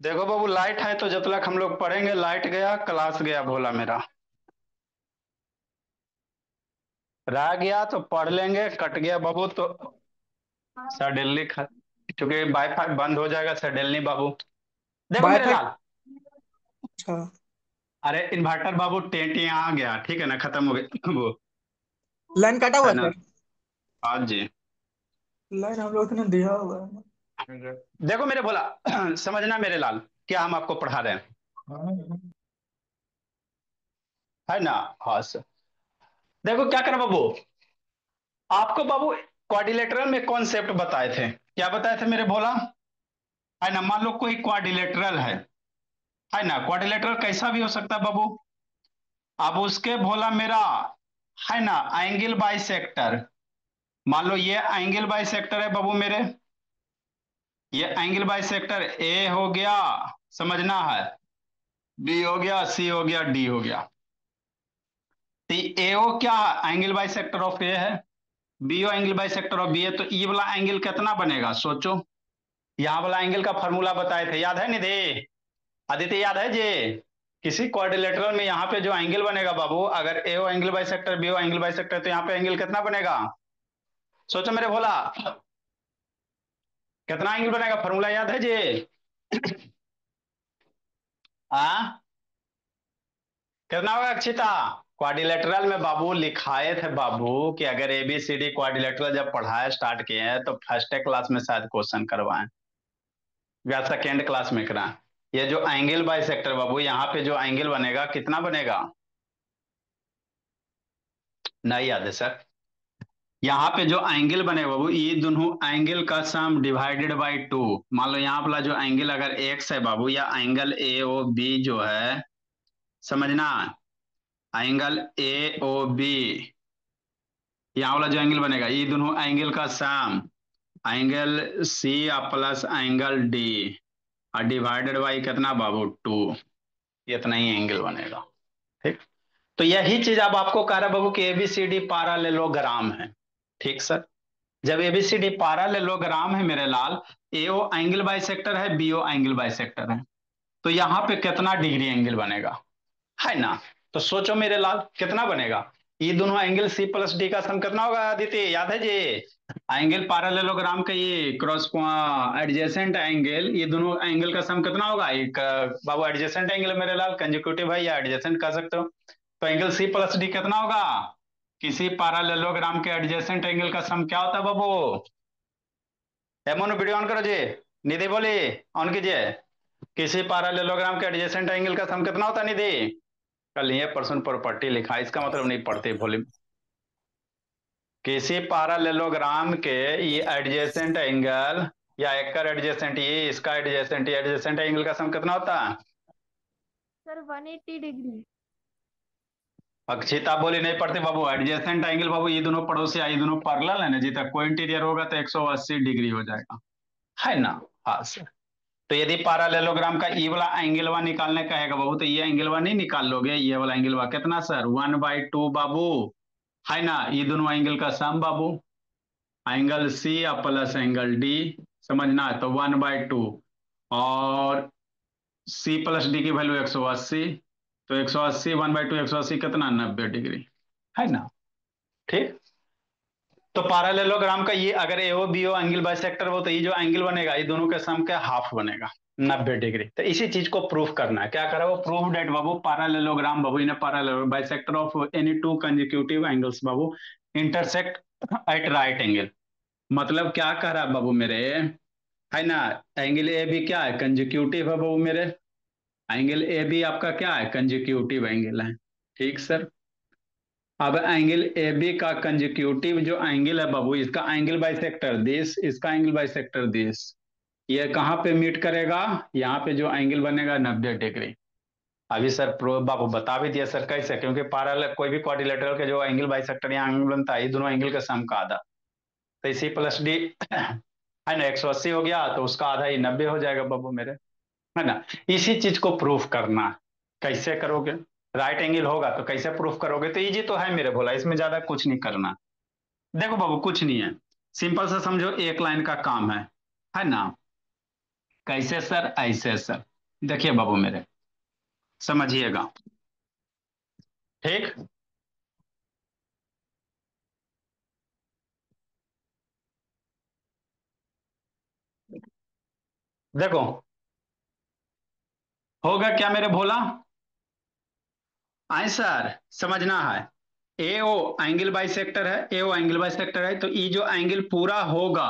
देखो बाबू, लाइट है तो जब तक हम लोग पढ़ेंगे, लाइट गया क्लास गया भोला मेरा। रह गया तो पढ़ लेंगे, कट गया बाबू तो सडनली क्योंकि वाईफाई बंद हो जाएगा सडनली बाबू। देखो मेरे वाईफाई। लाल, अच्छा। अरे इन्वर्टर बाबू टेंट यहाँ आ गया, ठीक है ना, खत्म हो गया वो। लाइन कटा है हुआ ना। था। हाँ जी। लाइन हम लोग ने दिया हुआ है। देखो मेरे भोला, समझना मेरे लाल, क्या हम आपको पढ़ा रहे हैं, हाँ। है ना। हाँ सर। देखो क्या करें बाबू, आपको बाबू क्वाड्रिलेटरल में कॉन्सेप्ट बताए थे, क्या बताए थे मेरे भोला। है ना, मान लो कोई क्वाड्रिलेटरल है ना, क्वाड्रिलेटरल कैसा भी हो सकता है बाबू। अब उसके भोला मेरा, है ना, एंगल बाई सेक्टर, मान लो ये एंगल बाई सेक्टर है बाबू मेरे, ये एंगल बाई सेक्टर ए हो गया, समझना है, बी हो गया, सी हो गया, डी हो गया। तो ए ओ क्या angle bisector of A है, B O angle bisector of B है, तो ये वाला एंगल कितना बनेगा सोचो। यहाँ वाला एंगल का फॉर्मूला बताए थे, याद है निधि, आदित्य याद है जी। किसी क्वाड्रिलेटरल में यहाँ पे जो एंगल बनेगा बाबू, अगर A O angle bisector, B O angle bisector, तो यहाँ पे एंगल कितना बनेगा, सोचो मेरे भोला, कितना एंगल बनेगा, फॉर्मूला याद है जी। हाँ, कितना होगा अक्षिता। क्वाड्रिलेटरल में बाबू लिखाए थे बाबू कि अगर एबीसीडी क्वाड्रिलेटरल जब पढ़ाया स्टार्ट किए हैं तो फर्स्ट क्लास में शायद क्वेश्चन करवाएं या सेकेंड क्लास में कराएं। ये जो एंगल बाई सेक्टर बाबू, यहाँ पे जो एंगल बनेगा कितना बनेगा, नहीं याद है सर। यहाँ पे जो एंगल बनेगा बाबू, ये दोनों एंगल का सम डिवाइडेड बाई टू। मान लो यहाँ वाला जो एंगल अगर एक्स है बाबू, या एंगल ए ओ बी जो है, समझना, एंगल ए ओ बी, यहाँ वाला जो एंगल बनेगा, ये दोनों एंगल का sum, angle C plus angle D, और डिवाइडेड बाई कितना बाबू, टू, इतना ही एंगल बनेगा। ठीक। तो यही चीज अब आपको कह रहा है बाबू कि एबीसीडी पैरेललोग्राम है। ठीक सर। जब एबीसीडी पैरेललोग्राम है मेरे लाल, एओ एंगल बाई सेक्टर है, बीओ एंगल बाई सेक्टर है, तो यहाँ पे कितना डिग्री एंगल बनेगा, है ना। तो सोचो मेरे लाल कितना बनेगा, ये दोनों एंगल सी प्लस डी का सम कितना होगा आदित्य, याद है जी। एंगल पैरेललोग्राम का ये क्रॉस एडजेसेंट एंगल, ये दोनों एंगल का सम कितना होगा, एक बाबू एडजेसेंट एंगल मेरे लाल, कंजिक्यूटिव है या एडजेसेंट कह सकते हो। तो एंगल सी प्लस डी कितना होगा, किसी पैरेललोग्राम के एडजेसेंट एंगल का सम क्या होता है बाबू। एमोनो वीडियो ऑन करो जी, निधि बोली, ऑन कीजिए। किसी पैरेललोग्राम के एडजेसेंट एंगल का सम कितना होता है निधि। कल ये पर्सन प्रॉपर्टी लिखा, इसका मतलब नहीं पढ़ते भोले। किसी पैरेललोग्राम के ये एडजेसेंट एंगल, या एक एडजेसेंट, ये इसका एडजेसेंट, ये एडजेसेंट एंगल का सम कितना होता है। Sir 180 degree. अक्षिता बोली नहीं पढ़ते बाबू, एडजेसेंट एंगल बाबू ये दोनों पड़ोसी, ये दोनों पैरेलल है ना जी, तक कोई इंटीरियर होगा तो 180 डिग्री हो जाएगा, है ना। हाँ सर। तो यदि पैरेललोग्राम का ई वाला एंगलवा निकालने का है बाबू, तो ये एंगलवा नहीं निकाल लोगे, ये वाला एंगलवा कितना सर, 1/2 बाबू, है ना, ये दोनों एंगल का सम बाबू, angle C plus angle D, समझना है, तो 1/2, और सी प्लस डी की वैल्यू 180, तो 180 1/2 180 कितना, 90 डिग्री, है ना। ठीक। तो पैरेललोग्राम का ये अगर एओ बीओ एंगल बाइसेक्टर हो, तो ये जो एंगल बनेगा ये दोनों के सम का हाफ बनेगा, 90 डिग्री। तो इसी चीज को प्रूफ करना है, क्या करा वो, prove that Babu parallelogram Babu in parallel bisector of any two consecutive angles Babu intersect at right angle. मतलब क्या कह रहा है बाबू मेरे, है ना, एंगल ए बी क्या है, कंजिक्यूटिव है बाबू मेरे, एंगल ए बी आपका क्या है, कंजिक्यूटिव एंगल है। ठीक सर। अब एंगल ए बी का कंजिक्यूटिव जो एंगल है बाबू, इसका एंगल बाइसेक्टर दिस, इसका एंगल बाइसेक्टर दिस, ये कहाँ पे मीट करेगा, यहाँ पे जो एंगल बनेगा 90 डिग्री। अभी सर प्रो बाबू बता भी दिया सर कैसे, क्योंकि पैरेलल कोई भी क्वाड्रिलेटरल के जो एंगल बाइसेक्टर यहाँ एंगल बनता है, ये दोनों एंगल का सम का आधा, तो इसी प्लस डी, है ना, 180 हो गया तो उसका आधा ही 90 हो जाएगा बाबू मेरे, है ना। इसी चीज को प्रूफ करना, कैसे करोगे, राइट एंगल होगा तो कैसे प्रूफ करोगे, तो इजी तो है मेरे भोला, इसमें ज्यादा कुछ नहीं करना। देखो बाबू कुछ नहीं है, सिंपल सा समझो, एक लाइन का काम है ना। कैसे सर, ऐसे सर, देखिए बाबू मेरे, समझिएगा। ठीक। देखो, होगा क्या मेरे भोला, आंसर समझना है। ए ओ एंगल बाई सेक्टर है, ए ओ एंगल बाई सेक्टर है, तो ये जो एंगल पूरा होगा,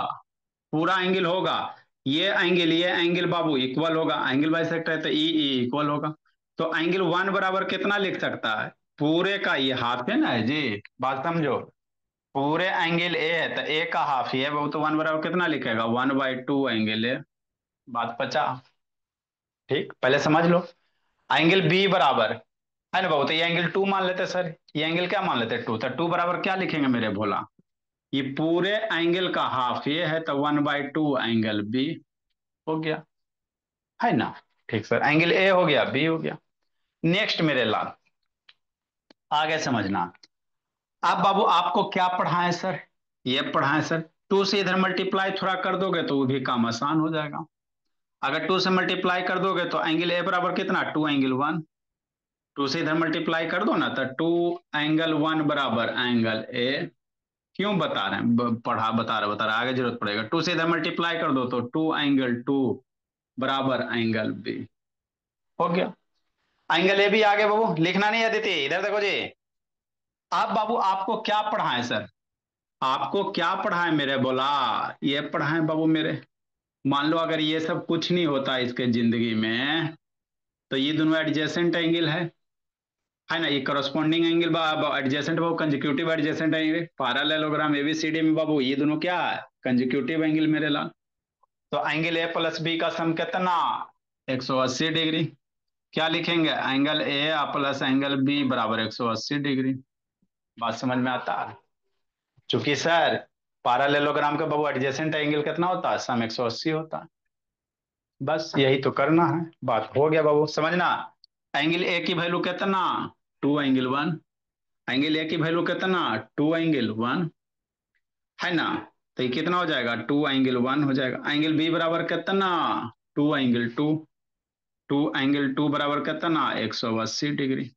पूरा एंगल होगा, ये एंगल बाबू इक्वल होगा, एंगल बाई सेक्टर है तो ई इक्वल होगा। तो एंगल वन बराबर कितना लिख सकता है, पूरे का ये हाफ है ना जी, बात समझो। पूरे एंगल ए है तो ए का हाफ ही है बाबू, तो वन बराबर कितना लिखेगा, 1/2 एंगल ए। बात पचा। ठीक, पहले समझ लो। एंगल बी बराबर है ना बाबू, तो ये एंगल टू मान लेते सर, ये एंगल क्या मान लेते, टू, तो टू बराबर क्या लिखेंगे मेरे भोला, ये पूरे एंगल का हाफ ये है तो 1/2 एंगल बी हो गया, है ना। ठीक सर, एंगल ए हो गया, बी हो गया। नेक्स्ट मेरे लाल, आगे समझना। अब बाबू आपको क्या पढ़ाएं सर, ये पढ़ाएं सर, टू से इधर मल्टीप्लाई थोड़ा कर दोगे तो वो भी काम आसान हो जाएगा। अगर टू से मल्टीप्लाई कर दोगे तो एंगल ए बराबर कितना, टू एंगल वन, टू से इधर मल्टीप्लाई कर दो ना तो टू एंगल वन बराबर एंगल ए। क्यों बता रहे हैं, पढ़ा बता रहे आगे जरूरत पड़ेगा। टू से इधर मल्टीप्लाई कर दो तो टू एंगल टू बराबर एंगल बी हो गया। एंगल ए भी आगे बाबू, लिखना नहीं है दीदी, इधर देखो जी। अब बाबू आपको क्या पढ़ाएं सर, आपको क्या पढ़ाएं मेरे बोला, ये पढ़ाएं बाबू मेरे। मान लो अगर ये सब कुछ नहीं होता इसके जिंदगी में, तो ये दोनों एडजेसेंट एंगल है ना, ये करस्पॉन्डिंग एंगल एडजेसेंट बाबू, consecutive adjacent angle, parallelogram A B C D में बाबू ये दोनों क्या है, कंजिक्यूटिव एंगल मेरे लाल। तो एंगल ए प्लस बी का सम कितना, 180 डिग्री। क्या लिखेंगे, angle A plus angle B बराबर 180 डिग्री। बात समझ में आता है। चूंकि सर पैरेललोग्राम का बाबू एडजेसेंट एंगल कितना होता है, सम 180 होता है। बस यही तो करना है, बात हो गया बाबू, समझना। एंगल ए की वैल्यू कितना, two angle one, angle A की वैल्यू कितना, टू एंगल वन, है ना। तो ये कितना हो जाएगा, टू एंगल वन हो जाएगा। एंगल बी बराबर कितना, two angle two, two angle two बराबर कितना, 180 डिग्री।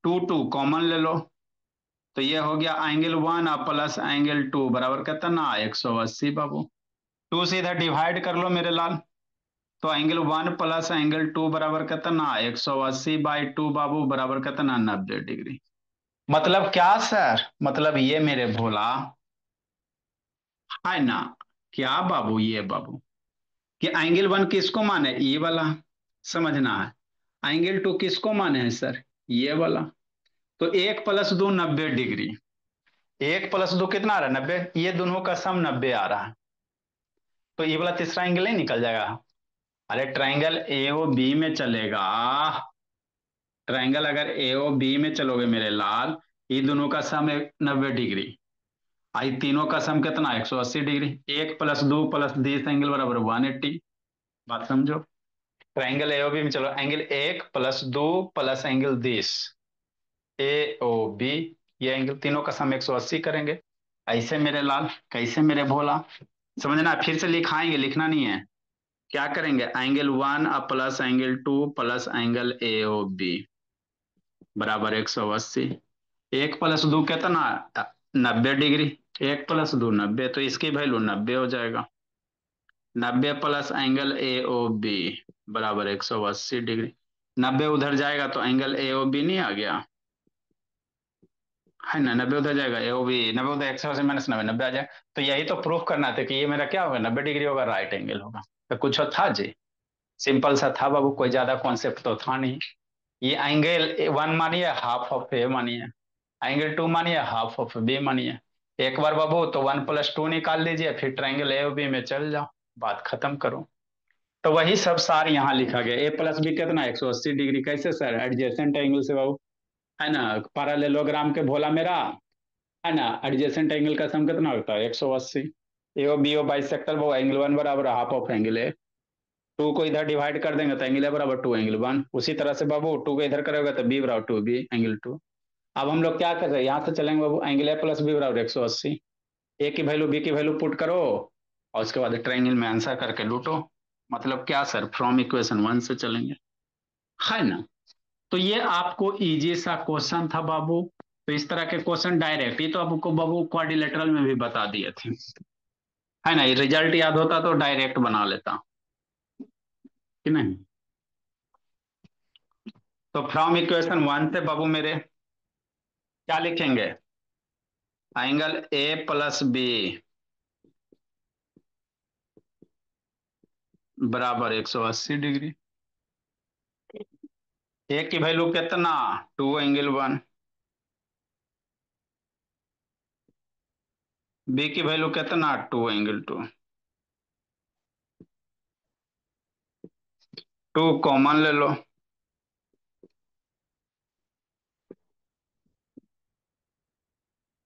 टू टू कॉमन ले लो, तो ये हो गया angle one plus angle two बराबर कितना, 180 बाबू। टू से इधर डिवाइड कर लो मेरे लाल, तो angle one plus angle two बराबर कितना, 180 बाई टू बाबू बराबर कितना, 90 डिग्री। मतलब क्या सर, मतलब ये मेरे भोला, है ना। क्या बाबू, ये बाबू कि एंगल वन किसको माने, ये वाला, समझना है। एंगल टू किसको माने है सर, ये वाला। तो एक प्लस दो 90 डिग्री, एक प्लस दो कितना आ रहा है, 90, ये दोनों का सम 90 आ रहा है। तो ये वाला तीसरा एंगल ही निकल जाएगा। अरे ट्राइंगल ए ओ बी में चलेगा, ट्राइंगल अगर ए ओ बी में चलोगे मेरे लाल, ये दोनों का सम है 90 डिग्री, आई तीनों का सम कितना, 180 डिग्री। एक प्लस दो प्लस 10 एंगल बराबर 180। बात समझो। ट्राइंगल ए ओ बी में चलो, एंगल एक प्लस दो प्लस एंगल 10, ए ओ बी, ये एंगल तीनों का सम 180 करेंगे। ऐसे मेरे लाल, कैसे मेरे भोला, समझना, फिर से लिखाएंगे, लिखना नहीं है। क्या करेंगे, angle one plus angle two plus angle A O B बराबर 180। एक प्लस दो कितना, 90 डिग्री, एक प्लस दो 90, तो इसकी वैल्यू 90 हो जाएगा। 90 plus angle A O B बराबर 180 डिग्री। 90 उधर जाएगा तो एंगल ए ओ बी नहीं आ गया, है ना। 90 उधर जाएगा, ए ओ बी 90 उधर, 180 माइनस 90, 90 आ जाए। तो यही तो प्रूफ करना था कि ये मेरा क्या होगा, 90 डिग्री होगा, राइट एंगल होगा। तो कुछ था जी, सिंपल सा था बाबू, कोई ज्यादा कॉन्सेप्ट तो था नहीं। ये एंगल वन मानिए, हाफ ऑफ ए मानिए, एंगल टू मानिए, हाफ ऑफ बी मानिए। एक बार बाबू तो वन प्लस टू निकाल लीजिए, फिर ट्राइंगल ए बी में चल जाओ, बात खत्म करो। तो वही सब सार यहाँ लिखा गया, ए प्लस बी कितना, 180 डिग्री। कैसे सर, एडजेसेंट एंगल से बाबू, है ना। पैरेललोग्राम के भोला मेरा, है ना, एडजेसेंट एंगल का सम कितना होता है, 180। A O B O bisector वो एंगल वन बराबर half of angle A. Two को इधर डिवाइड कर देंगे तो एंगल ए बराबर टू एंगल वन। उसी तरह से बाबू टू को इधर करोगे तो बी बराबर टू बी एंगल टू। अब हम लोग क्या कर रहे हैं, यहाँ से चलेंगे बाबू, एंगल ए प्लस बी बराबर 180। ए की वैल्यू बी की वैल्यू पुट करो और उसके बाद ट्रायंगल में आंसर करके लूटो। मतलब क्या सर, फ्रॉम इक्वेशन 1 से चलेंगे, है ना। तो ये आपको इजी सा क्वेश्चन था बाबू। तो इस तरह के क्वेश्चन डायरेक्ट ही तो आपको बाबू क्वाड्रिलेटरल में भी बता दिए थे, है ना। ये रिजल्ट याद होता तो डायरेक्ट बना लेता कि नहीं। तो फ्रॉम इक्वेशन 1 से बाबू मेरे क्या लिखेंगे, एंगल ए प्लस बी बराबर 180 डिग्री। ए की वैल्यू कितना, 2 एंगल 1। बी की वैल्यू कितना, 2 एंगल 2। 2 कॉमन ले लो,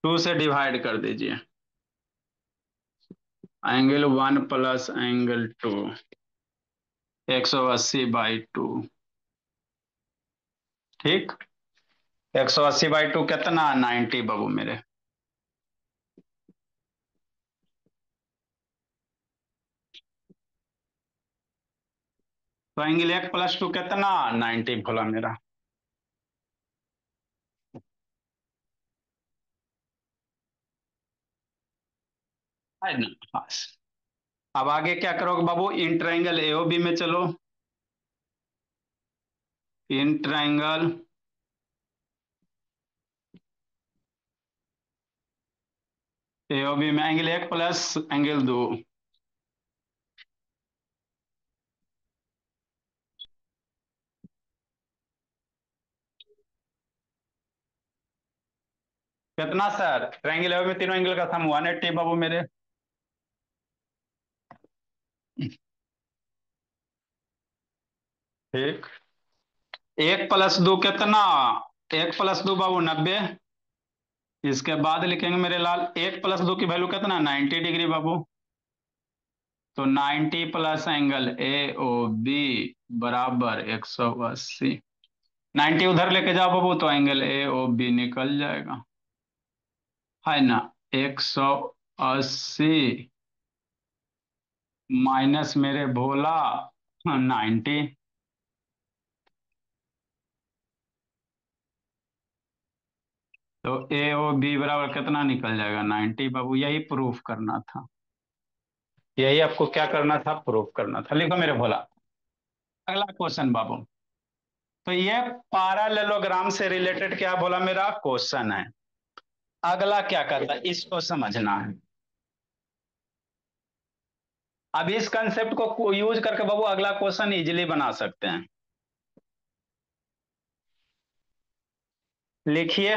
2 से डिवाइड कर दीजिए, एंगल 1 प्लस एंगल 2 180/2। ठीक, 180/2 कितना, 90 बाबू मेरे। तो एंगल 1 + 2 कितना, 90 भोला मेरा। है ना, बस। अब आगे क्या करोगे बाबू, इन ट्राइंगल एओबी में चलो। इन ट्राइंगल एओबी में एंगल 1 प्लस एंगल 2 कितना सर, ट्राइंगल एओबी में तीनों एंगल का सम 180 बाबू मेरे। ठीक, 1 + 2 कितना, 1 + 2 बाबू 90। इसके बाद लिखेंगे मेरे लाल, 1 + 2 की वैल्यू कितना, 90 डिग्री बाबू। तो 90 plus angle A O B बराबर 180। 90 उधर लेके जाओ बाबू तो एंगल ए ओ बी निकल जाएगा, है ना। 180 माइनस मेरे भोला 90। तो ए ओ बी बराबर कितना निकल जाएगा, 90 बाबू। यही प्रूफ करना था, यही आपको क्या करना था, प्रूफ करना था। लिखो मेरे भोला, अगला क्वेश्चन बाबू। तो ये पैरेललोग्राम से रिलेटेड क्या बोला मेरा क्वेश्चन है। अगला क्या करता है इसको समझना है। अब इस कंसेप्ट को यूज करके बाबू अगला क्वेश्चन इजीली बना सकते हैं। लिखिए,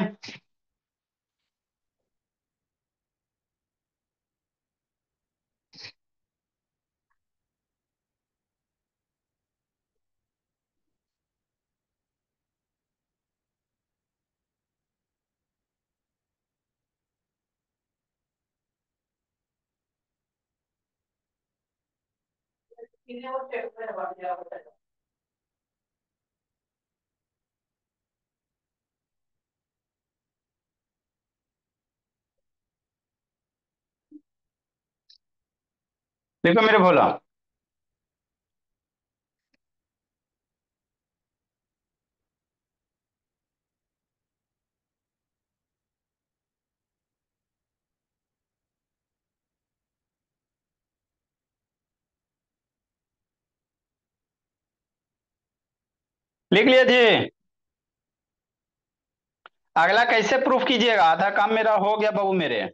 देखो मेरे भोला, लिख लिया जी। अगला कैसे प्रूफ कीजिएगा, आधा काम मेरा हो गया बाबू मेरे।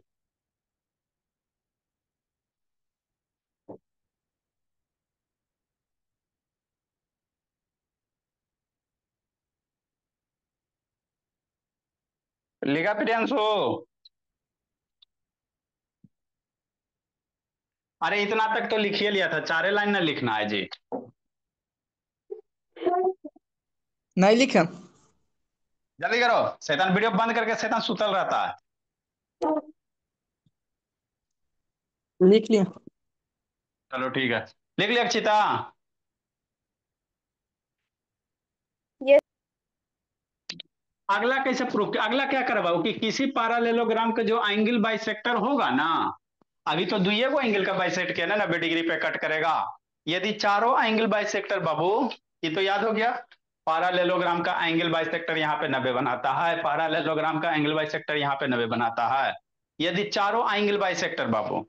लिखा प्रियांशु, अरे इतना तक तो लिखिए लिया था, 4 लाइन ना लिखना है जी। नहीं लिखा। जल्दी करो, शैतान वीडियो बंद करके शैतान सुतल रहता है। लिख लिया। चलो ठीक है, लिख लिया अक्षिता। यस। अगला कैसे प्रूफ, अगला क्या करवाओ कि किसी पैरेललोग्राम का जो एंगल बाइसेक्टर होगा ना, अभी तो दुइये को एंगल का बाइसेक्ट किया ना, 90 डिग्री पे कट करेगा। यदि चारों एंगल बाइसेक्टर बाबू, ये तो याद हो गया, पैरेललोग्राम का एंगल बाइसेक्टर यहाँ पे 90 बनाता है, पैरेललोग्राम का एंगल बाइसेक्टर यहाँ पे 90 बनाता है। यदि चारों एंगल बाइसेक्टर बाबू,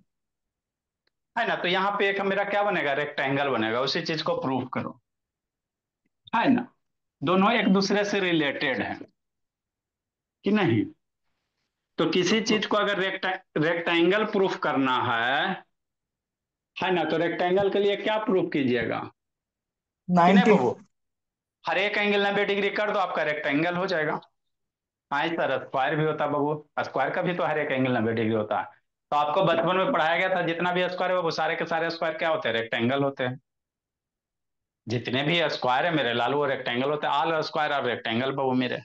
है ना, तो यहाँ पे एक मेरा क्या बनेगा, रेक्टेंगल बनेगा। उसी चीज को प्रूव करो, है ना। दोनों एक दूसरे से रिलेटेड है कि नहीं। तो किसी चीज को अगर रेक्टेंगल प्रूफ करना है ना, तो रेक्टेंगल के लिए क्या प्रूफ कीजिएगा कि नहीं 90। बाबू, हर एक एंगल 90 डिग्री कर दो, आपका रेक्टेंगल हो जाएगा। हाँ सर, स्क्वायर भी होता है बाबू, स्क्वायर का भी तो हर एक एंगल 90 डिग्री होता है। तो आपको बचपन में पढ़ाया गया था, जितना भी स्क्वायर है बाबू, सारे के सारे स्क्वायर क्या होते हैं, रेक्टेंगल होते हैं। जितने भी स्क्वायर है मेरे लाल, वो रेक्टेंगल होते हैं। ऑल स्क्वायर आर रेक्टेंगल बाबू मेरे।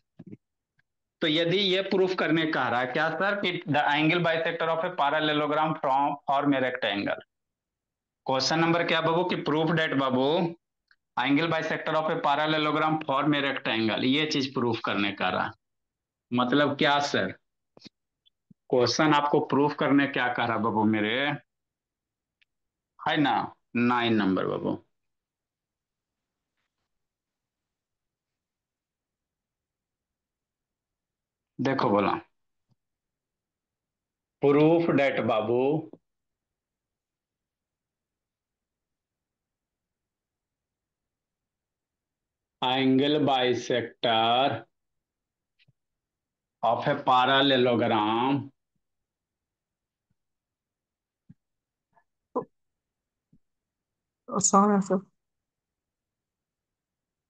तो यदि ये प्रूफ करने कह रहा है क्या सर, कि the angle bisector of a parallelogram from form a rectangle. Question number क्या बाबू, कि प्रूफ डेट बाबू angle bisector of a parallelogram form a rectangle, ये चीज प्रूफ करने कह रहा है। मतलब क्या सर, क्वेश्चन आपको प्रूफ करने क्या कह रहा बाबू मेरे, है ना। 9 नंबर बाबू, देखो बोला, प्रूफ डेट बाबू angle bisector of a parallelogram आसान है sir.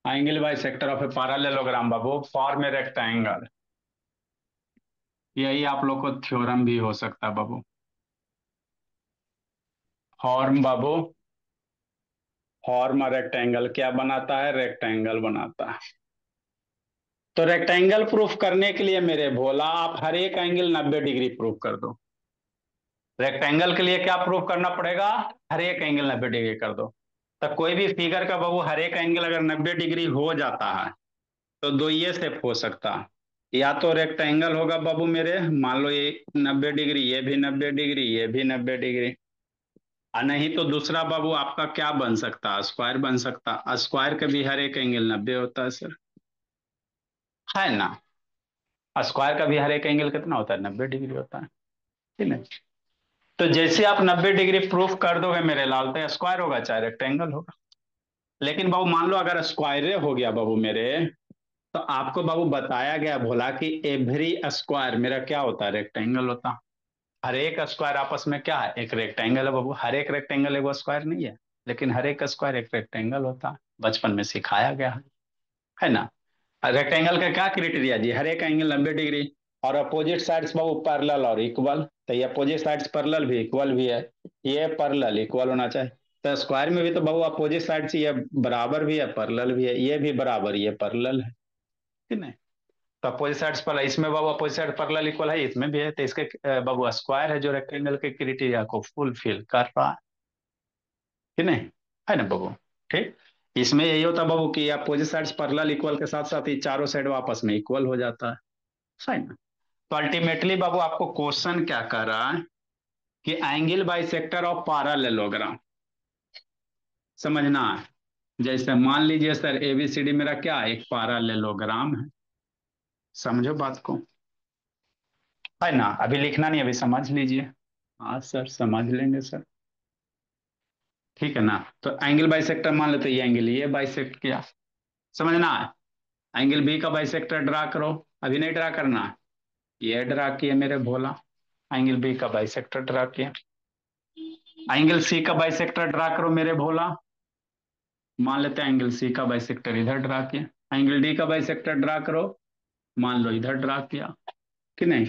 Angle bisector of a parallelogram बाबू फॉर्म ए रेक्टेंगल। यही आप लोग को थ्योरम भी हो सकता है बाबू। फॉर्म बाबू, फॉर्म रेक्टेंगल क्या बनाता है, रेक्टेंगल बनाता है। तो रेक्टेंगल प्रूफ करने के लिए मेरे भोला, आप हर एक एंगल 90 डिग्री प्रूफ कर दो। रेक्टेंगल के लिए क्या प्रूफ करना पड़ेगा, हर एक एंगल 90 डिग्री कर दो। तो कोई भी फिगर का बाबू हर एक एंगल अगर 90 डिग्री हो जाता है, तो दो ये शेप हो सकता है। या तो रेक्टेंगल होगा बाबू मेरे, मान लो ये 90 डिग्री, ये भी 90 डिग्री, ये भी 90 डिग्री। और नहीं तो दूसरा बाबू आपका क्या बन सकता है, स्क्वायर बन सकता है। स्क्वायर का भी हर एक एंगल 90 होता है सर, है ना। स्क्वायर का भी हर एक एंगल कितना होता है, 90 डिग्री होता है, ठीक है। तो जैसे आप 90 डिग्री प्रूफ कर दोगे मेरे लाल, तो स्क्वायर होगा चाहे रेक्टेंगल होगा। लेकिन बाबू मान लो अगर स्क्वायर हो गया बाबू मेरे, तो आपको बाबू बताया गया भोला कि एवरी स्क्वायर मेरा क्या होता है, रेक्टेंगल होता है। हर एक स्क्वायर आपस में क्या है, एक रेक्टेंगल है बाबू। हर एक रेक्टेंगल एक स्क्वायर नहीं है, लेकिन हर एक स्क्वायर एक रेक्टेंगल होता है, बचपन में सिखाया गया है ना। रेक्टेंगल का क्या क्राइटेरिया जी, हर एक एंगल 90 डिग्री, और अपोजिट साइड्स बाबू पैरेलल और इक्वल। तो ये अपोजिट साइड्स पैरेलल भी इक्वल भी है, ये पैरेलल इक्वल होना चाहिए। तो स्क्वायर में भी तो बाबू अपोजिट साइड्स ये बराबर भी है, पैरेलल भी है, ये भी बराबर, ये पैरेलल है, ठीक है। तो अपोजिट साइड्स पर, इसमें बाबू अपोजिट साइड पैरेलल इक्वल है, इसमें भी है। तो इसके बाबू स्क्वायर है जो रेक्टेंगल के क्राइटेरिया को फुलफिल कर रहा है कि नहीं, है ना बाबू। ठीक, इसमें यही होता बाबू कि अपोजिट साइड्स पैरेलल इक्वल के साथ साथ ही चारों साइड आपस में इक्वल हो जाता है, सही ना। तो अल्टीमेटली बाबू आपको क्वेश्चन क्या कर रहा है, कि एंगल बाइसेक्टर ऑफ पैरेललोग्राम समझना है। जैसे मान लीजिए सर, एबीसीडी मेरा क्या है, एक पैरेललोग्राम है। समझो बात को, है ना। अभी लिखना नहीं, अभी समझ लीजिए। हाँ सर, समझ लेंगे सर, ठीक है ना। तो एंगल बाइसेक्टर मान लेते, ये एंगल ये बाइसेक्ट किया, समझना है। एंगल बी का बाइसेक्टर ड्रा करो, अभी नहीं ड्रा करना, ये ड्रा किए मेरे भोला, एंगल बी का बाइसेक्टर ड्रा किया। एंगल सी का बाइसेक्टर ड्रा करो मेरे भोला, मान लेते हैं एंगल सी का बाइसेक्टर इधर ड्रा किया। एंगल डी का बाइसेक्टर ड्रा करो, मान लो इधर ड्रा किया कि नहीं।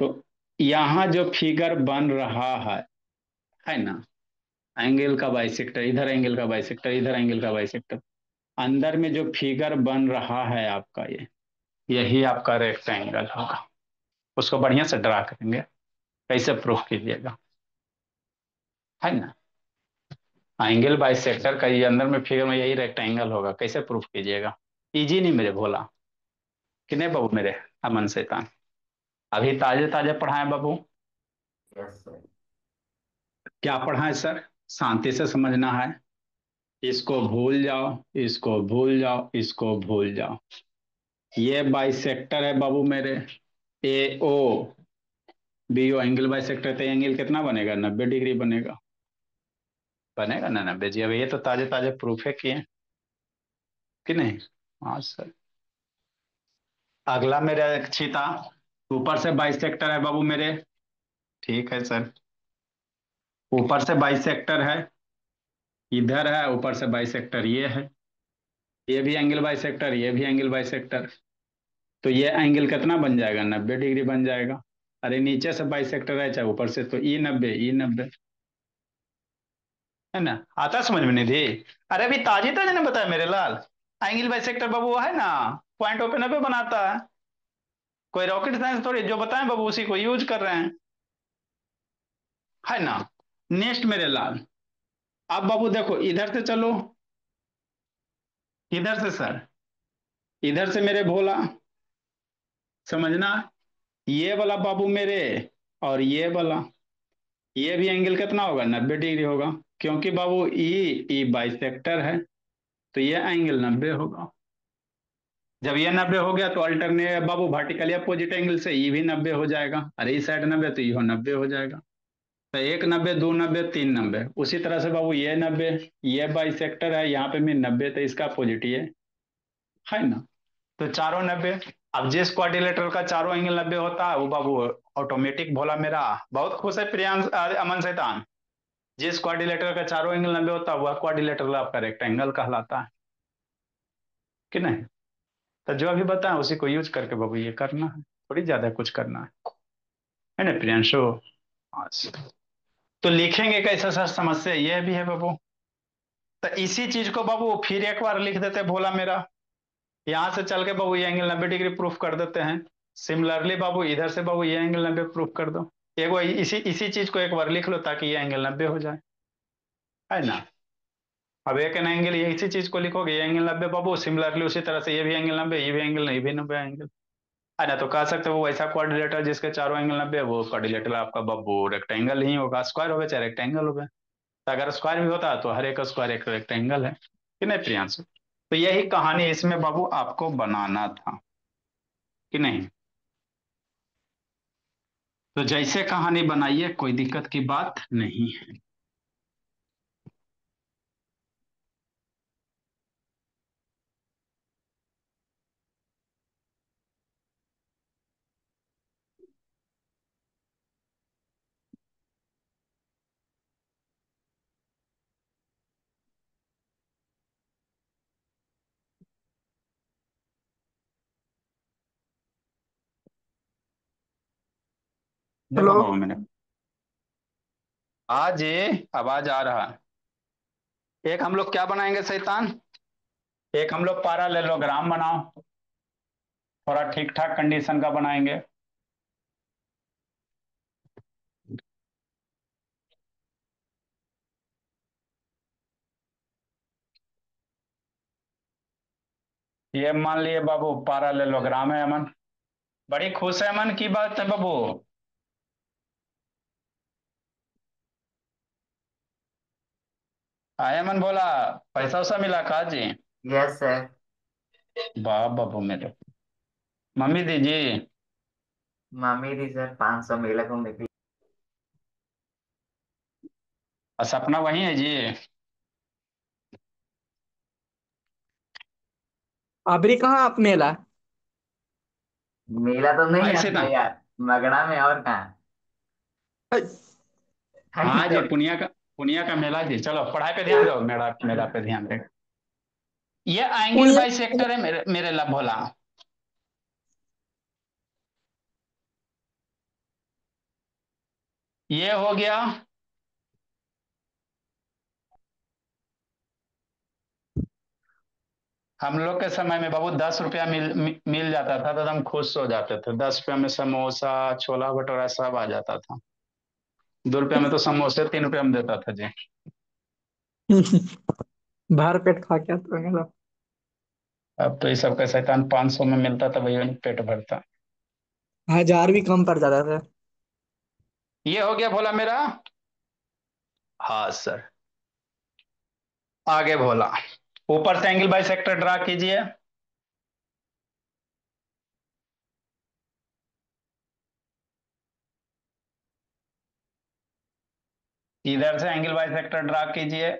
तो यहां जो फिगर बन रहा है ना, एंगल का बाइसेक्टर इधर, एंगल का बाइसेक्टर इधर, एंगल का बाइसेक्टर, अंदर में जो फिगर बन रहा है आपका, ये यही आपका रेक्टेंगल होगा। उसको बढ़िया से ड्रा करेंगे, कैसे प्रूफ कीजिएगा, है ना। एंगल बाइसेक्टर का ये अंदर में फिगर में यही रेक्टेंगल होगा, कैसे प्रूफ कीजिएगा। इजी नहीं मेरे भोला, कि नहीं बाबू मेरे अमन शैतान। अभी ताजे ताजे पढ़ाए बाबू, क्या पढ़ाए सर, शांति से समझना है। इसको भूल जाओ, इसको भूल जाओ, इसको भूल जाओ। ये बाइसेक्टर है बाबू मेरे, A O B O angle bisector. तो एंगल कितना बनेगा? 90 डिग्री बनेगा। बनेगा ना 90 जी। अब ये तो ताजे ताजे प्रूफ है कि नहीं? हाँ सर। अगला मेरा एक चीता, ऊपर से बाइसेक्टर है बाबू मेरे। ठीक है सर, ऊपर से बाइसेक्टर है, इधर है ऊपर से बाइसेक्टर, ये है। ये भी एंगल बाइसेक्टर, ये भी एंगल बाइसेक्टर। तो ये एंगल कितना बन जाएगा? 90 डिग्री बन जाएगा। अरे नीचे से बाइसेक्टर है चाहे ऊपर से, तो ई 90 है ना। आता समझ में निधि? अरे अभी ताजी ताजी ने बताया मेरे लाल। एंगल बाइसेक्टर बाबू वो है ना, पॉइंट ओपन पे बनाता है। कोई रॉकेट साइंस थोड़ी, जो बताएं बाबू उसी को यूज कर रहे हैं, है ना। नेक्स्ट मेरे लाल, अब बाबू देखो इधर से चलो, इधर से सर, इधर से मेरे भोला, समझना। ये वाला बाबू मेरे, और ये वाला, ये भी एंगल कितना होगा? 90 डिग्री होगा। क्योंकि बाबू ई बाइसेक्टर है, तो ये एंगल 90 होगा। जब ये 90 हो गया तो अल्टरनेट बाबू वर्टिकल अपोजिट एंगल से ई भी 90 हो जाएगा। अरे इस साइड 90 तो यो 90 हो जाएगा। तो 1 90 2 90 3 90। उसी तरह से बाबू ये 90, ये बाइसेक्टर है, यहाँ पे भी 90, तो इसका अपोजिट ये है ना। तो चारों 90। अब जिस क्वाड्रिलेटरल का चारों एंगल 90 होता है वो बाबू ऑटोमेटिक भोला मेरा बहुत खुश है। प्रियांश अमन शैतान, जिस क्वाड्रिलेटरल का चारों एंगल 90 होता है वह क्वाड्रिलेटरल आपका रेक्टेंगल कहलाता है कि नहीं। तो जो अभी बताया उसी को यूज करके बाबू ये करना है, थोड़ी ज्यादा कुछ करना है ना प्रियांशु? अच्छा। तो लिखेंगे कैसे सर? समस्या ये भी है बाबू। तो इसी चीज को बाबू फिर एक बार लिख देते भोला मेरा। यहां से चल के बाबू ये एंगल 90 डिग्री प्रूफ कर देते हैं। सिमिलरली बाबू इधर से बाबू ये एंगल 90 प्रूफ कर दो। एक बार इसी इसी चीज को एक बार लिख लो ताकि ये एंगल 90 हो जाए, है ना। अब एक ना एंगल, ये इसी चीज को लिखोगे ये एंगल 90 बाबू, सिमिलरली उसी तरह से ये भी एंगल 90, ये भी एंगल, ये भी 90 एंगल, है ना। तो कह सकते हो वो ऐसा क्वाड्रिलेटर जिसके चारों एंगल 90 है, वो क्वाड्रिलेटर आपका बाबू रेक्टेंगल ही होगा। स्क्वायर हो गया चाहे रेक्टेंगल हो गया। तो अगर स्क्वायर भी होता है तो हर एक स्क्वायर एक रेक्टेंगल है कि नहीं प्रियांशु? तो यही कहानी इसमें बाबू आपको बनाना था कि नहीं। तो जैसे कहानी बनाइए, कोई दिक्कत की बात नहीं है। देखो हेलो। बाबू मैंने आज ये आवाज आ रहा है। एक हम लोग क्या बनाएंगे शैतान, एक हम लोग पैरेललोग्राम बनाओ, थोड़ा ठीक ठाक कंडीशन का बनाएंगे। ये मान लिए बाबू पैरेललोग्राम है अमन। बड़ी खुश है अमन की बात है बाबू। आए अमन बोला, पैसा वैसा मिला का जी? Yes sir. वाह बाबू मेरे। मम्मी दीजिए। मम्मी दी सर 500 मेला घूमने के लिए। और सपना वही है जी? अबरी कहाँ आप मेला? मेला तो नहीं ऐसे आता ना। यार, मगड़ा में और कहाँ है, है हाँ जी, तो। पुनिया का मेला जी। चलो पढ़ाई पे ध्यान दो, मेरा मेरा पे ध्यान दे। ये एंगल पुनिया। बाई सेक्टर है मेरे लब भोला। ये हो गया। हम लोग के समय में बाबू 10 रुपया मिल जाता था तो हम खुश हो जाते थे। 10 रुपया में समोसा, छोला भटूरा सब आ जाता था। 2 रुपया में तो समोसे 3 रुपया में देता था जी। भर पेट खा के तो मेला। अब तो ये सब का शैतान 500 में मिलता था, वही पेट भरता। 1000 भी कम पड़ जाता था। ये हो गया भोला मेरा। हाँ सर। आगे बोला, ऊपर से एंगल बाइसेक्टर ड्रा कीजिए। इधर से एंगल बाइसेक्टर ड्रा कीजिए।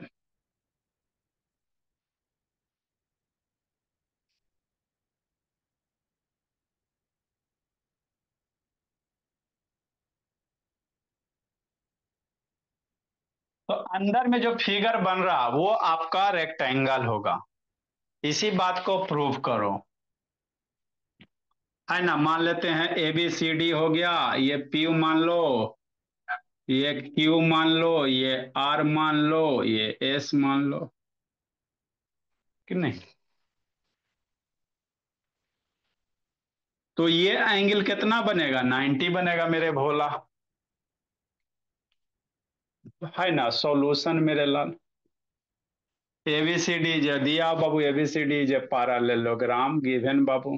तो अंदर में जो फिगर बन रहा वो आपका रेक्टेंगल होगा। इसी बात को प्रूव करो, है ना। मान लेते हैं ए बी सी डी हो गया, ये पी मान लो, ये क्यू मान लो, ये आर मान लो, ये एस मान लो, कि नहीं। तो ये एंगल कितना बनेगा, 90 बनेगा मेरे भोला, है ना। सॉल्यूशन मेरे लाल, एबीसीडी जो दिया बाबू, एबीसीडी जो पैरेललोग्राम गिवन बाबू।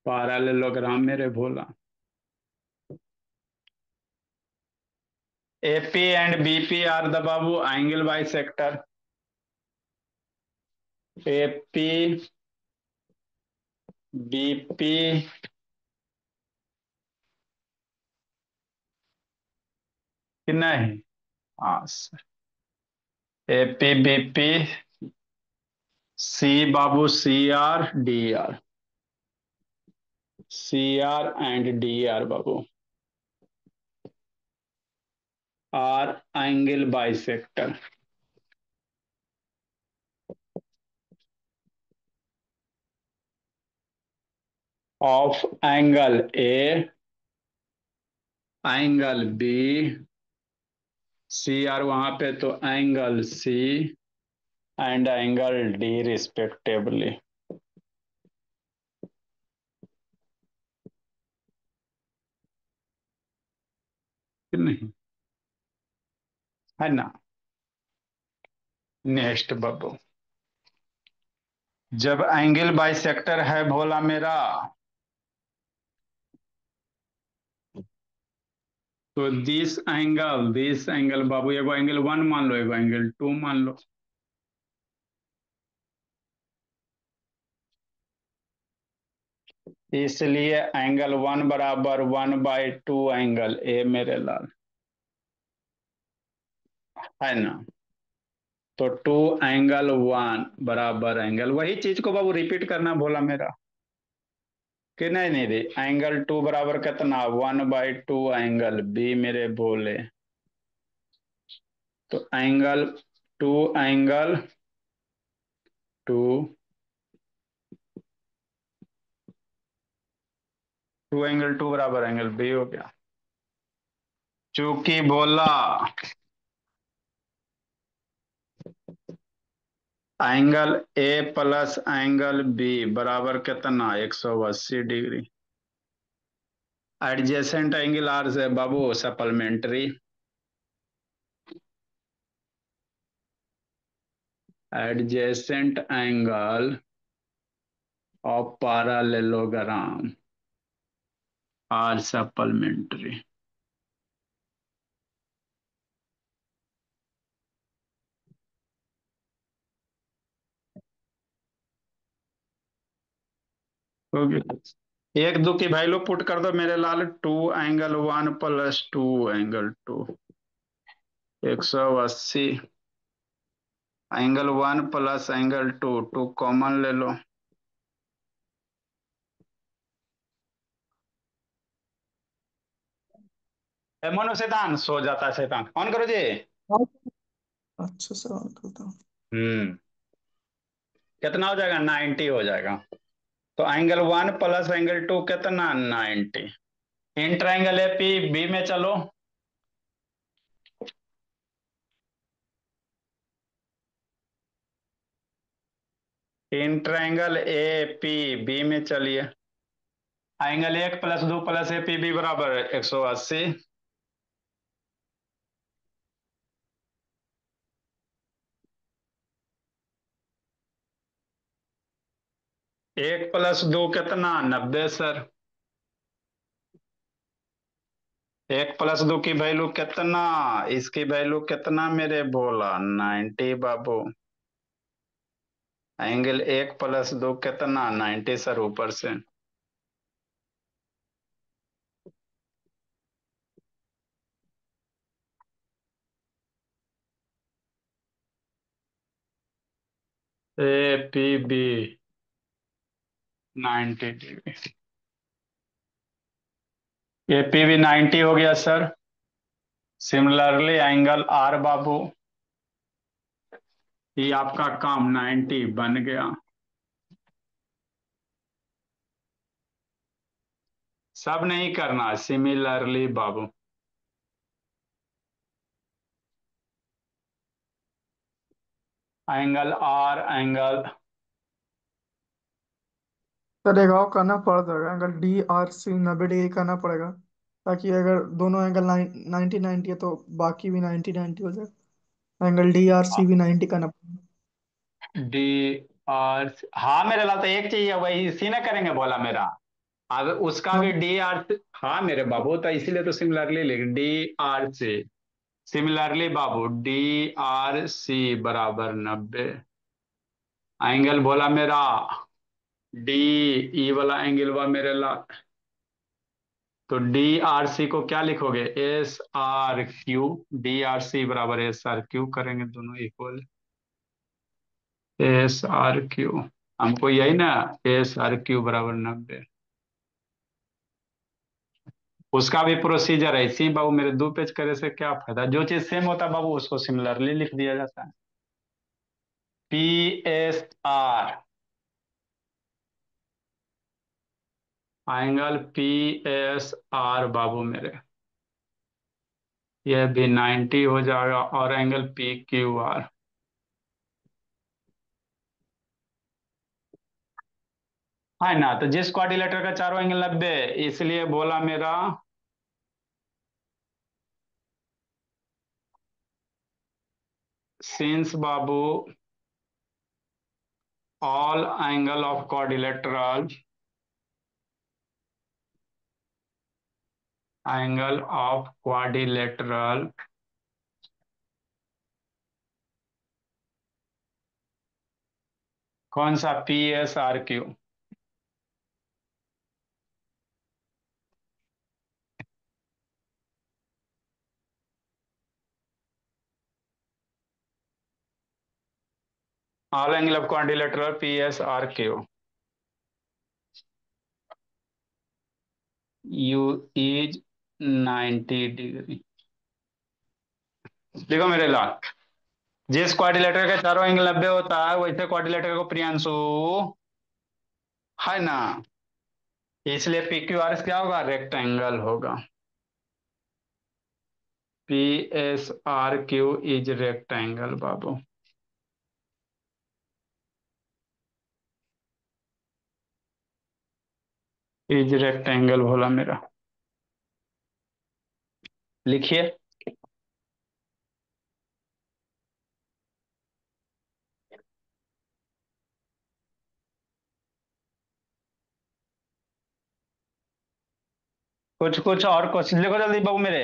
पैरेललोग्राम मेरे Bhola, A P and B P are the बाबू एंगल बाइसेक्टर। एपी बीपी कि नहीं, हाँ। एपी बीपी, सी बाबू C R D R, C R and D R बाबू are angle bisector of angle A, angle B, C R वहां पे तो angle C and angle D respectively, नहीं, है ना। नेक्स्ट बाबू, जब एंगल बाइसेक्टर है भोला मेरा, तो दिस एंगल बाबू, एगो एंगल 1 मान लो, एगो एंगल 2 मान लो। इसलिए एंगल 1 बराबर 1/2 एंगल ए मेरे लाल, है ना। तो 2 एंगल 1 बराबर एंगल, वही चीज को बाबू रिपीट करना भोला मेरा, कि नहीं नहीं रे। एंगल 2 बराबर कितना, 1/2 एंगल बी मेरे बोले। तो एंगल 2 एंगल 2, 2 एंगल 2 बराबर एंगल बी हो गया। चूंकि बोला angle A plus angle B बराबर कितना, 180 डिग्री। एडजेसेंट एंगल आर से बाबू supplementary, adjacent angle of parallelogram are supplementary. हो गया। एक दो की वैल्यू पुट कर दो मेरे लाल, 2 angle 1 plus 2 angle 2, 180, angle 1 plus angle 2, 2 common ले लो। मनु शैतान सो जाता है, शैतान ऑन करो जी। अच्छा सर, ऑन करता हूँ। हम्म, कितना हो जाएगा, 90 हो जाएगा। तो एंगल 1 प्लस एंगल 2 कितना, 90। इन ट्राइंगल एपी बी में चलो, in triangle A P B में चलिए। Angle 1 plus 2 plus A P B बराबर 180। 1 प्लस 2 कितना, 90 सर। एक प्लस दो की वैल्यू कितना, इसकी वैल्यू कितना मेरे बोला 90 बाबू। एंगल एक प्लस दो कितना 90 सर ऊपर से। ए पी बी 90 डिग्री। ए पी बी 90 हो गया सर। सिमिलरली एंगल आर बाबू, ये आपका काम 90 बन गया। सब नहीं करना, सिमिलरली बाबू। एंगल आर एंगल, सर एक और करना पड़ जाएगा, अगर डी आर सी 90 डिग्री करना पड़ेगा, ताकि अगर दोनों एंगल 90 90 है तो बाकी भी 90 90 हो जाए। एंगल डी आर सी भी 90 करना पड़ेगा। डी आर, हाँ मेरे लाल तो एक चाहिए, वही इसी ने करेंगे बोला मेरा। अब उसका हाँ भी डी आर, हाँ मेरे बाबू तो इसीलिए तो सिमिलरली लिख डी आर सी। सिमिलरली बाबू डी आर सी बराबर 90। एंगल बोला मेरा डी, ई वाला एंगल हुआ मेरे ला, तो डी आर सी को क्या लिखोगे, S R Q. D R C बराबर एस आर क्यू करेंगे, दोनों इक्वल। एस आर क्यू, हमको यही ना, एस आर क्यू बराबर 90। उसका भी प्रोसीजर है इसी बाबू मेरे, दो पेज करे से क्या फायदा, जो चीज सेम होता है बाबू उसको सिमिलरली लिख दिया जाता है। P S R, angle P S R बाबू मेरे, यह भी 90 हो जाएगा, और एंगल पी क्यू आर। है ना, तो जिस क्वाड्रिलेटर का चारों एंगल 90, इसलिए बोला मेरा since Babu all angle of quadrilateral, angle of quadrilateral कौन सा, P S R Q. All angle of quadrilateral P S R Q, you is 90 degree. देखो मेरे लाल, जिस क्वाड्रिलेटर के चारों एंगल 90 होता है वैसे क्वाड्रिलेटर को प्रियांशु, है ना, इसलिए पी क्यू आर क्या होगा, रेक्टेंगल होगा। P S R Q is rectangle Babu. Is rectangle बोला मेरा, लिखिए। कुछ कुछ और क्वेश्चन लिखो जल्दी बाबू मेरे।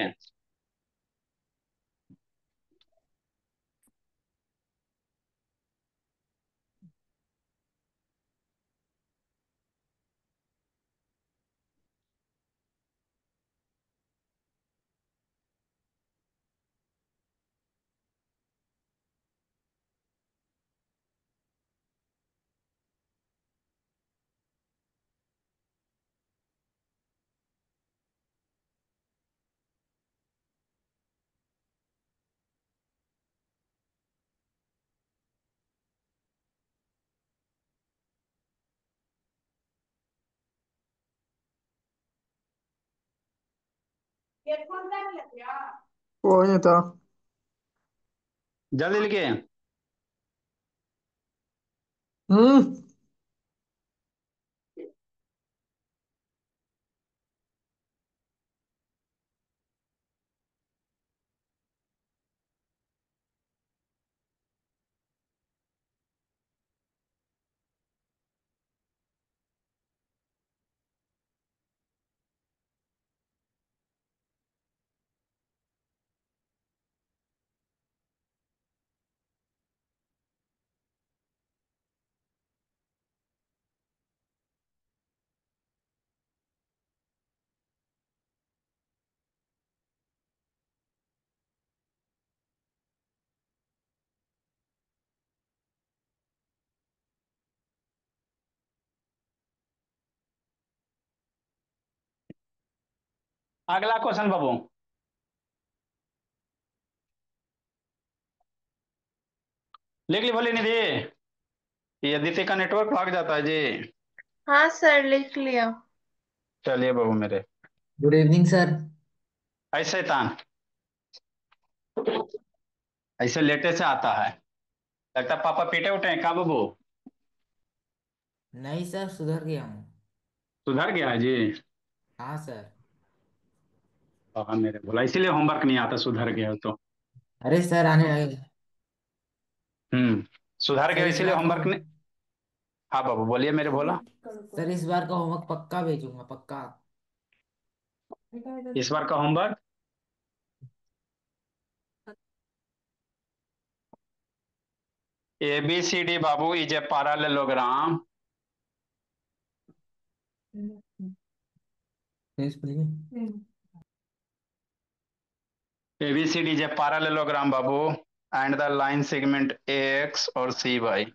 कोई नहीं था। जल्दी लिखिए। हम्म। अगला क्वेश्चन बाबू। लिख ली बोली निधि। ये अदिति का नेटवर्क भाग जाता है जी। हाँ सर, लिख लिया। चलिए बाबू मेरे। Good evening sir. ऐसे तान ऐसे लेटे से आता है। लगता है पापा पीटे उठे हैं का बाबू। नहीं सर, सुधर गया हूँ। सुधर गया है जी। हाँ सर। पापा मेरे बोला इसीलिए होमवर्क नहीं आता, सुधर गया हो तो। अरे सर आने लगे। हम्म। सुधर सर गया इस इसीलिए बार का होमवर्क नहीं। हाँ बाबू बोलिए मेरे बोला। सर इस बार का होमवर्क पक्का भेजूंगा, पक्का। इस बार का homework. ABCD Babu is a parallelogram. ABCD is a parallelogram, Babu, and the line segment AX or CY,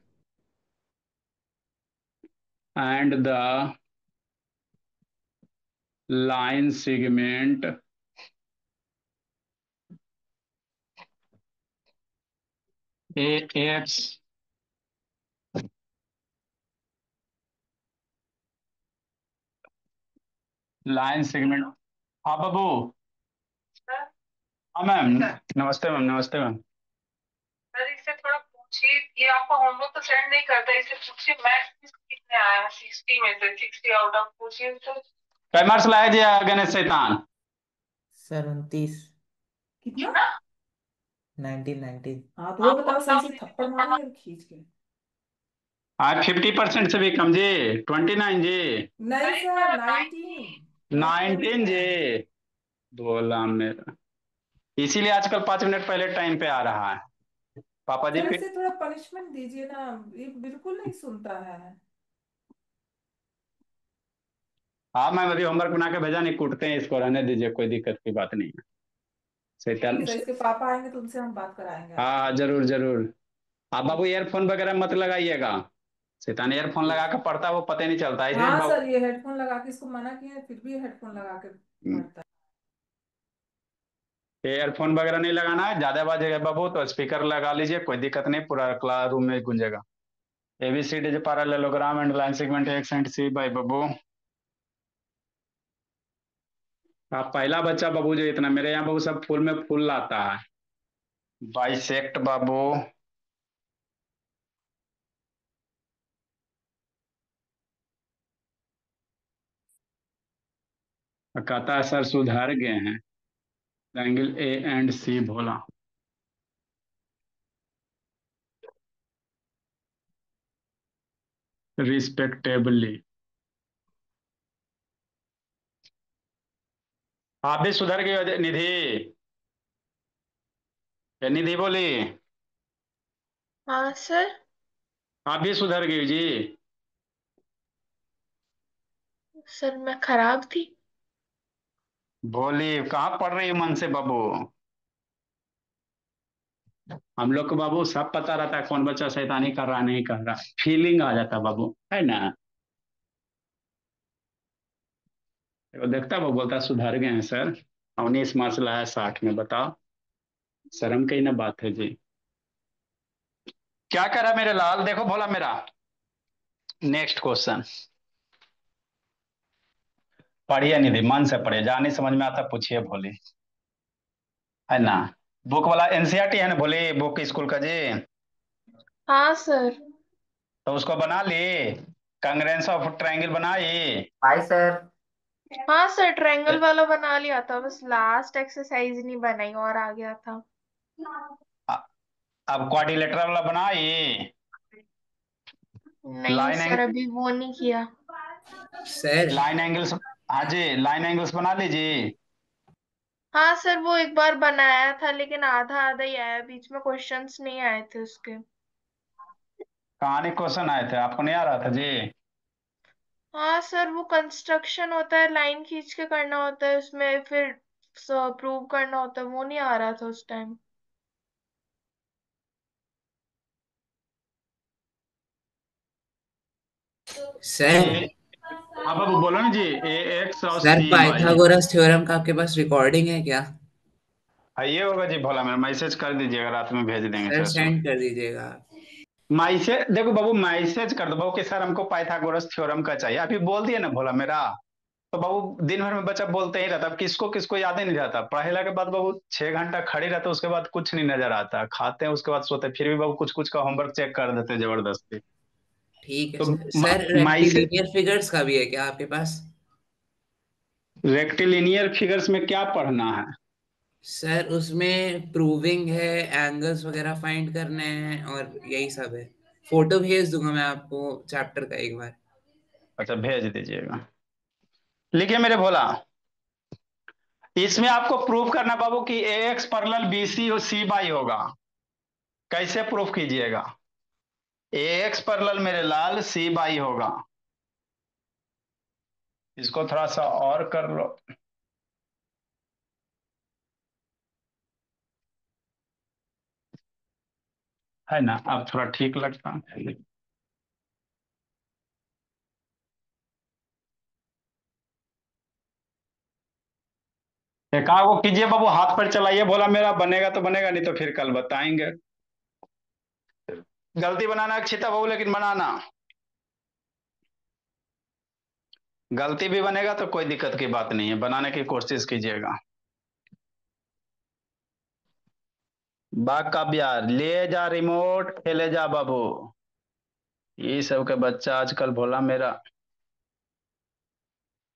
and the line segment AX line segment। हाँ बाबू। हाँ मैम। नमस्ते मैम, नमस्ते मैम। सर इससे थोड़ा पूछिए, ये आपका होमवर्क तो सेंड नहीं करता, इससे पूछिए मैथ्स कितने आया 60 में से 60 आउट ऑफ, पूछिए तो। कै मार्क्स लाया जी गणेश शैतान। सर 29। कितना? 19। हाँ तो वो बताओ, सही से थप्पड़ मारो या खींच के। हाँ 50% से भी कम जी। 29 जी। नहीं सर, 19 19 जी। बोला मेरा, इसीलिए आजकल 5 मिनट पहले टाइम पे आ रहा है। पापा जी सर फिर। इसे थोड़ा पनिशमेंट दीजिए ना, ये बिल्कुल नहीं सुनता है। हाँ मैम अभी होमवर्क बना के भेजा, नहीं कूटते हैं इसको, रहने दीजिए, कोई दिक्कत की बात नहीं है। ठीक शैतान। है सर, इसके पापा आएंगे तो उनसे हम बात कराएंगे हाँ आपकी। हाँ, जरूर जरूर। आप बाबू ईयरफोन वगैरह मत लगाइएगा। शैतान ईयरफोन लगा के पढ़ता है, वो पता ही नहीं चलता है, इसलिए हाँ सर, ये हेडफोन लगा के इसको मना किया है, फिर भी हेडफोन लगा के पढ़ता है। ईयरफोन वगैरह नहीं लगाना है। ज्यादा आवाज है बाबू तो स्पीकर लगा लीजिए, कोई दिक्कत नहीं, पूरा क्लास रूम में गूंजेगा। ABCD parallelogram and line segment X and C by बाबू। आप पहला बच्चा बाबू जो इतना, मेरे यहाँ बाबू सब फूल में फूल लाता है। बाइसेक्ट बाबू। कहता है सर सुधर गए हैं। एंगल A and C बोला। रिस्पेक्टेबली। आप भी सुधर गए हो निधि। ये निधि बोली। हाँ सर। आप भी सुधर गई जी। सर मैं खराब थी। बोली कहाँ पढ़ रही है मन से बाबू। हम लोग को बाबू सब पता रहता है कौन बच्चा शैतानी कर रहा नहीं कर रहा, फीलिंग आ जाता बाबू, है ना। वो देखता है वो बोलता है सुधर गए हैं सर। 19 मार्क्स लाया 60 में, बताओ। शर्म की ना बात है जी। क्या करा मेरे लाल, देखो भोला मेरा। Next question. पढ़िए निधि, मन से पढ़िए, जहाँ नहीं समझ में आता पूछिए भोली, है ना। बुक वाला NCERT है ना भोली, बुक स्कूल का जी। हाँ सर। तो उसको बना ली। कंग्रेंस ऑफ ट्रायंगल बनाई। Hi sir. हाँ सर, ट्रायंगल वाला बना लिया था, बस लास्ट एक्सरसाइज नहीं बनाई और आ गया था। अ- अब क्वाड्रिलेटरल वाला बनाई। नहीं लाइन सर, एंग अभी वो नहीं किया। Sir line angles. हाँ जी, लाइन एंगल्स बना लीजिए। हाँ सर, वो एक बार बनाया था लेकिन आधा आधा ही आया, बीच में क्वेश्चंस नहीं आए थे उसके। कहानी क्वेश्चन आए थे, आपको नहीं आ रहा था जी। हाँ सर, वो कंस्ट्रक्शन होता है, लाइन खींच के करना होता है उसमें, फिर प्रूव करना होता है, वो नहीं आ रहा था उस टाइम। सर। हाँ बाबू बोलो ना जी, ए एक्स और सर सी वाई। पाइथागोरस थ्योरम का आपके पास रिकॉर्डिंग है क्या? ये होगा जी भोला, मेरा मैसेज कर दीजिएगा, रात में भेज देंगे सर सर सुबह। सेंड कर दीजिएगा। मैसेज देखो बाबू, मैसेज कर दो बाबू कि सर हमको पाइथागोरस थ्योरम का चाहिए, अभी बोल दिए ना भोला मेरा। तो बाबू दिन भर में बच्चा बोलते ही रहता, अब किसको किसको याद ही नहीं रहता, पढ़ेला के बाद बाबू 6 घंटा खड़ी रहते, उसके बाद कुछ नहीं नजर आता, खाते हैं उसके बाद सोते हैं, फिर भी बाबू कुछ कुछ का होमवर्क चेक कर देते हैं जबरदस्ती। ठीक है तो sir. Sir message, rectilinear figures का भी है क्या आपके पास? रेक्टिलिनियर फिगर्स में क्या पढ़ना है? सर उसमें प्रूविंग है, एंगल्स वगैरह फाइंड करने हैं और यही सब है। फोटो भेज दूंगा मैं आपको चैप्टर का एक बार। अच्छा भेज दीजिएगा। लिखिए मेरे भोला, इसमें आपको प्रूफ करना बाबू कि ए एक्स पैरेलल बी सी और सी बाई होगा। कैसे प्रूफ कीजिएगा? ए एक्स पैरेलल मेरे लाल सी बाई होगा। इसको थोड़ा सा और कर लो। है ना, अब थोड़ा ठीक लगता है। एकागो कीजिए बाबू, हाथ पर चलाइए, बोला मेरा बनेगा तो बनेगा, नहीं तो फिर कल बताएंगे। गलती बनाना अच्छी बाबू, लेकिन बनाना, गलती भी बनेगा तो कोई दिक्कत की बात नहीं है, बनाने की कोशिश कीजिएगा। बाग का बिहार ले जा रिमोट, खेले जा बाबू। ये सब के बच्चा आजकल भोला मेरा